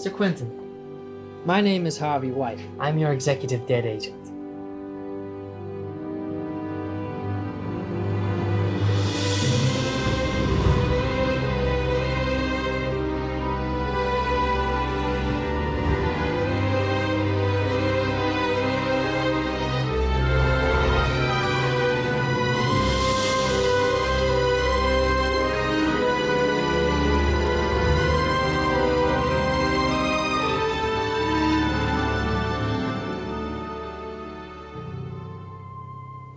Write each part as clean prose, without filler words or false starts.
Mr. Quentin, my name is Harvey White. I'm your executive dead agent.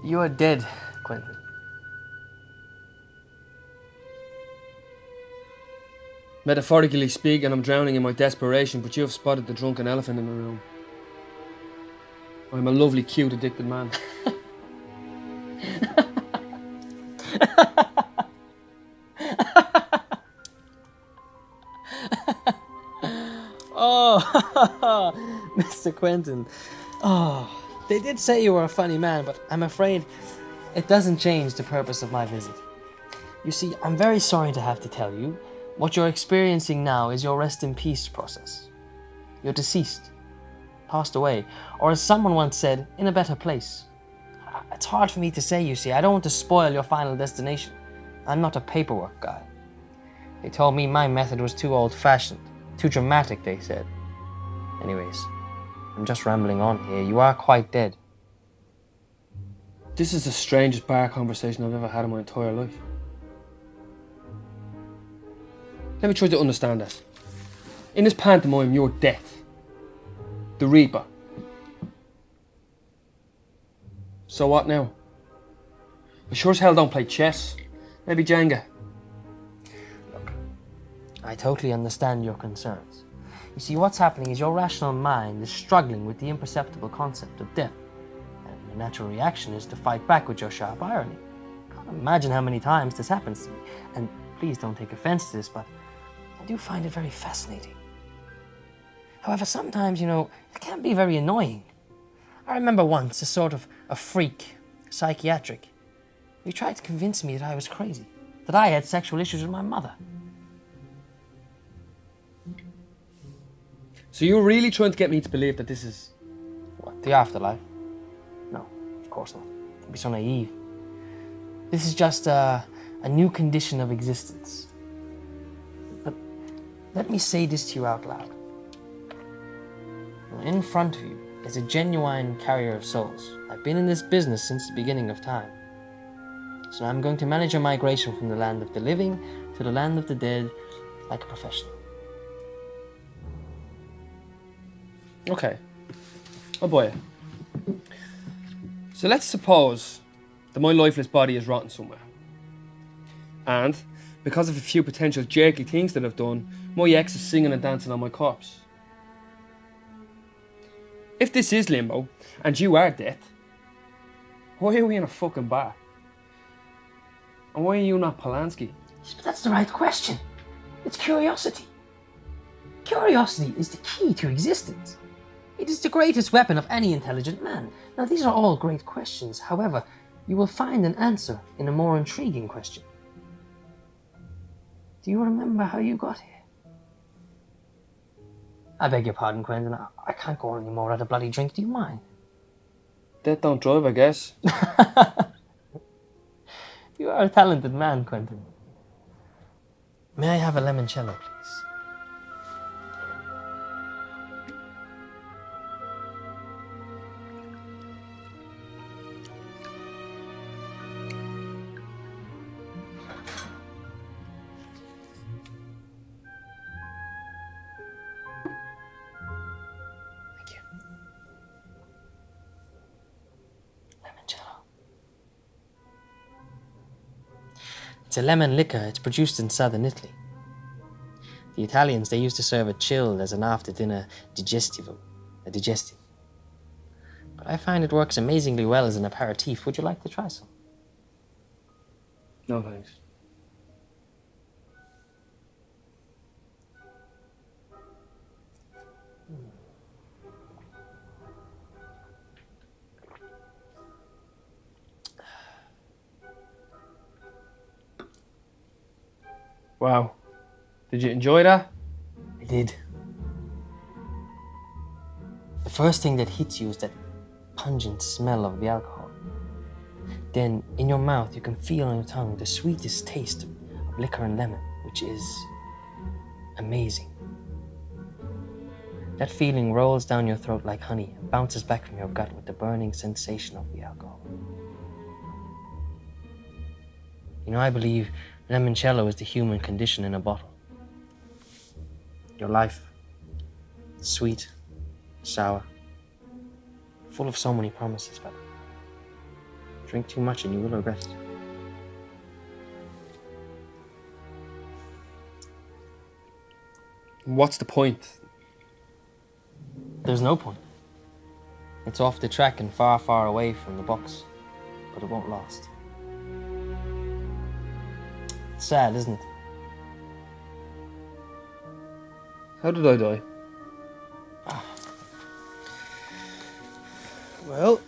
You are dead, Quentin. Metaphorically speaking, I'm drowning in my desperation, but you have spotted the drunken elephant in the room. I'm a lovely, cute, addicted man. Oh, Mr. Quentin. Oh, they did say you were a funny man, but I'm afraid it doesn't change the purpose of my visit. You see, I'm very sorry to have to tell you, what you're experiencing now is your rest in peace process. You're deceased, passed away, or as someone once said, in a better place. It's hard for me to say, you see. I don't want to spoil your final destination. I'm not a paperwork guy. They told me my method was too old-fashioned, too dramatic, they said. Anyways, I'm just rambling on here. You are quite dead. This is the strangest bar conversation I've ever had in my entire life. Let me try to understand this. In this pantomime, you're death. The Reaper. So what now? I sure as hell don't play chess. Maybe Jenga. Look, I totally understand your concerns. You see, what's happening is your rational mind is struggling with the imperceptible concept of death. And your natural reaction is to fight back with your sharp irony. I can't imagine how many times this happens to me. And please don't take offense to this, but I do find it very fascinating. However, sometimes, you know, it can be very annoying. I remember once a sort of a freak, psychiatric. He tried to convince me that I was crazy, that I had sexual issues with my mother. So you're really trying to get me to believe that this is... What, the afterlife? No, of course not. I'd be so naive. This is just a new condition of existence. But let me say this to you out loud. In front of you is a genuine carrier of souls. I've been in this business since the beginning of time. So I'm going to manage your migration from the land of the living to the land of the dead like a professional. Okay. I'll buy it. So let's suppose that my lifeless body is rotten somewhere. And, because of a few potential jerky things that I've done, my ex is singing and dancing on my corpse. If this is limbo, and you are death, why are we in a fucking bar? And why are you not Polanski? Yes, but that's the right question. It's curiosity. Curiosity is the key to existence. It is the greatest weapon of any intelligent man. Now, these are all great questions. However, you will find an answer in a more intriguing question. Do you remember how you got here? I beg your pardon, Quentin. I can't go on anymore at a bloody drink. Do you mind? Death don't drive, I guess. You are a talented man, Quentin. May I have a limoncello, please? It's a lemon liquor. It's produced in southern Italy. The Italians, they used to serve it chilled as an after-dinner digestive. But I find it works amazingly well as an aperitif. Would you like to try some? No, thanks. Wow. Did you enjoy that? I did. first thing that hits you is that pungent smell of the alcohol. Then, in your mouth, you can feel on your tongue the sweetest taste of liquor and lemon, which is amazing. That feeling rolls down your throat like honey and bounces back from your gut with the burning sensation of the alcohol. You know, I believe limoncello is the human condition in a bottle. Your life, sweet, sour, full of so many promises, but drink too much and you will regret it. What's the point? There's no point. It's off the track and far, far away from the box, but it won't last. It's sad, isn't it? How did I die? Well,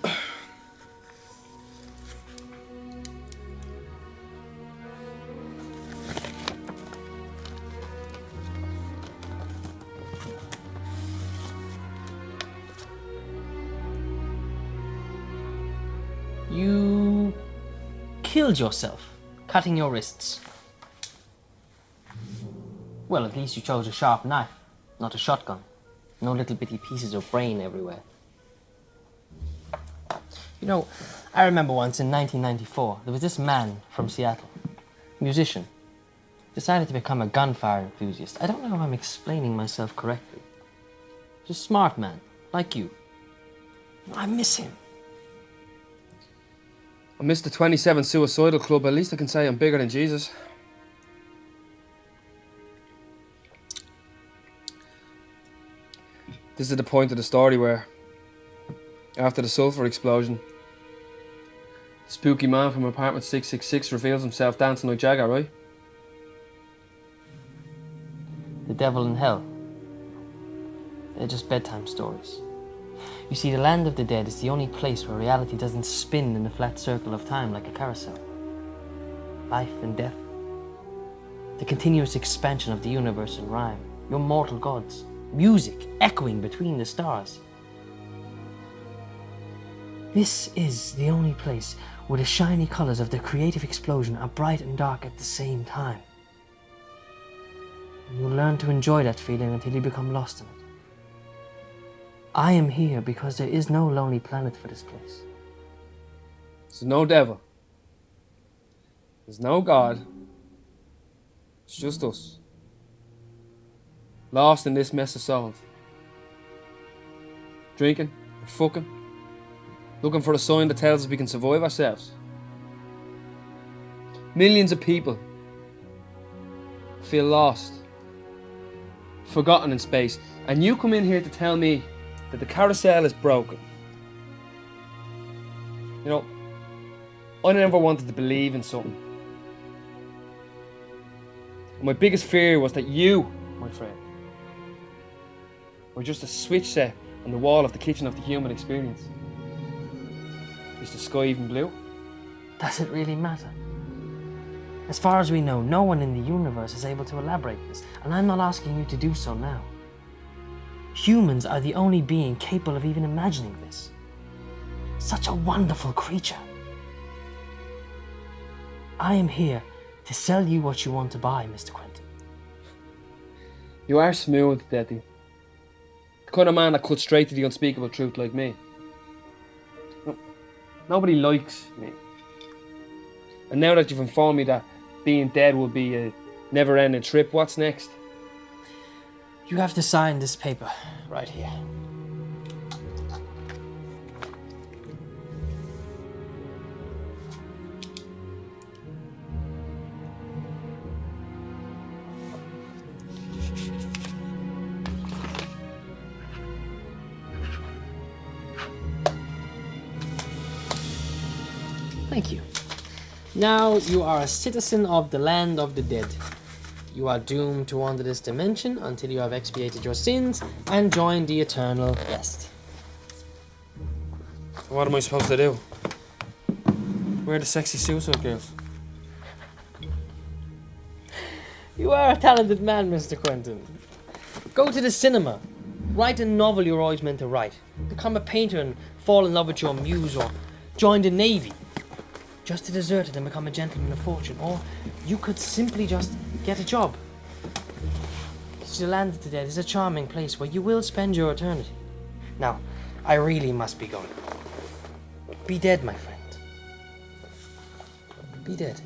You killed yourself, cutting your wrists. Well, at least you chose a sharp knife, not a shotgun. No little bitty pieces of brain everywhere. You know, I remember once in 1994, there was this man from Seattle, musician, decided to become a gunfire enthusiast. I don't know if I'm explaining myself correctly. Just a smart man, like you. I miss him. I missed the 27 suicidal club. At least I can say I'm bigger than Jesus. This is the point of the story where, after the sulphur explosion, the spooky man from apartment 666 reveals himself dancing like Jagger, right? The devil in hell. They're just bedtime stories. You see, the land of the dead is the only place where reality doesn't spin in a flat circle of time like a carousel. Life and death. The continuous expansion of the universe in rhyme. Your mortal gods. Music echoing between the stars. This is the only place where the shiny colors of the creative explosion are bright and dark at the same time. And you'll learn to enjoy that feeling until you become lost in it. I am here because there is no lonely planet for this place. There's no devil. There's no God. It's just us. Lost in this mess of souls. Drinking and fucking. Looking for a sign that tells us we can survive ourselves. Millions of people feel lost, forgotten in space. And you come in here to tell me that the carousel is broken. You know, I never wanted to believe in something. My biggest fear was that you, my friend, were just a switch set on the wall of the kitchen of the human experience. Is the sky even blue? Does it really matter? As far as we know, no one in the universe is able to elaborate this, and I'm not asking you to do so now. Humans are the only being capable of even imagining this. Such a wonderful creature. I am here to sell you what you want to buy, Mr. Quentin. You are smooth, Daddy. The kind of man that cuts straight to the unspeakable truth like me. Nobody likes me. And now that you've informed me that being dead will be a never-ending trip, what's next? You have to sign this paper right here. Thank you. Now you are a citizen of the land of the dead. You are doomed to wander this dimension until you have expiated your sins and joined the eternal rest. What am I supposed to do? Where are the sexy suicide girls? You are a talented man, Mr. Quentin. Go to the cinema. Write a novel you're always meant to write. Become a painter and fall in love with your muse, or join the Navy. Just to desert it and become a gentleman of fortune. Or you could simply just get a job. You landed today. There's a charming place where you will spend your eternity. Now, I really must be going. Be dead, my friend. Be dead.